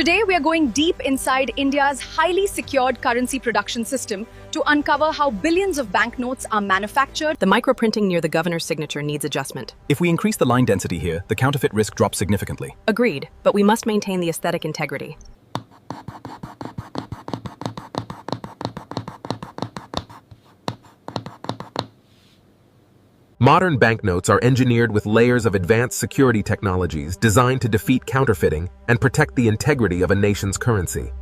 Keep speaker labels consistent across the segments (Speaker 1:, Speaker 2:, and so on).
Speaker 1: Today, we are going deep inside India's highly secured currency production system to uncover how billions of banknotes are manufactured.
Speaker 2: The microprinting near the governor's signature needs adjustment.
Speaker 3: If we increase the line density here, the counterfeit risk drops significantly.
Speaker 2: Agreed, but we must maintain the aesthetic integrity.
Speaker 4: Modern banknotes are engineered with layers of advanced security technologies designed to defeat counterfeiting and protect the integrity of a nation's currency.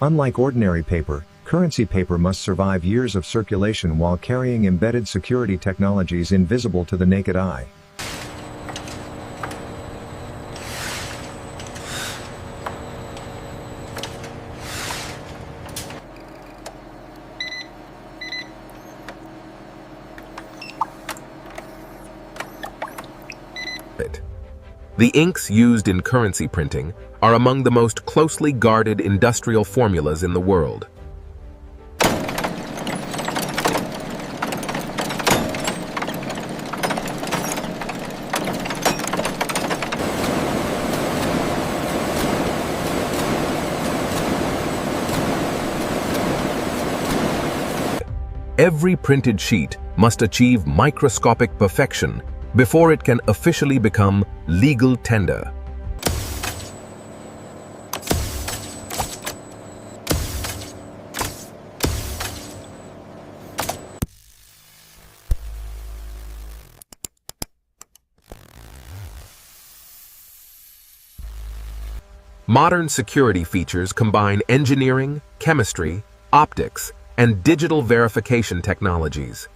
Speaker 5: Unlike ordinary paper, currency paper must survive years of circulation while carrying embedded security technologies invisible to the naked eye.
Speaker 4: The inks used in currency printing are among the most closely guarded industrial formulas in the world. Every printed sheet must achieve microscopic perfection before it can officially become legal tender. Modern security features combine engineering, chemistry, optics, and digital verification technologies.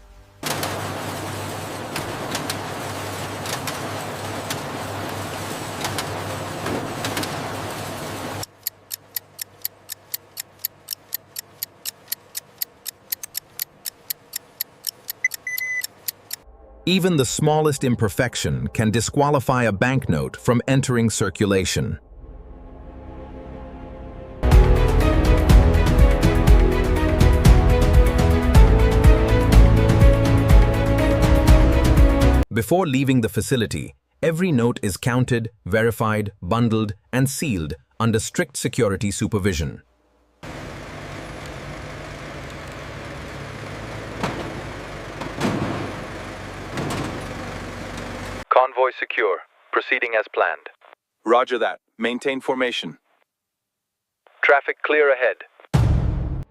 Speaker 4: Even the smallest imperfection can disqualify a banknote from entering circulation. Before leaving the facility, every note is counted, verified, bundled, and sealed under strict security supervision.
Speaker 6: Convoy secure. Proceeding as planned.
Speaker 7: Roger that. Maintain formation.
Speaker 6: Traffic clear ahead.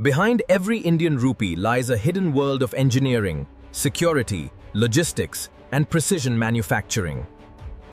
Speaker 4: Behind every Indian rupee lies a hidden world of engineering, security, logistics, and precision manufacturing.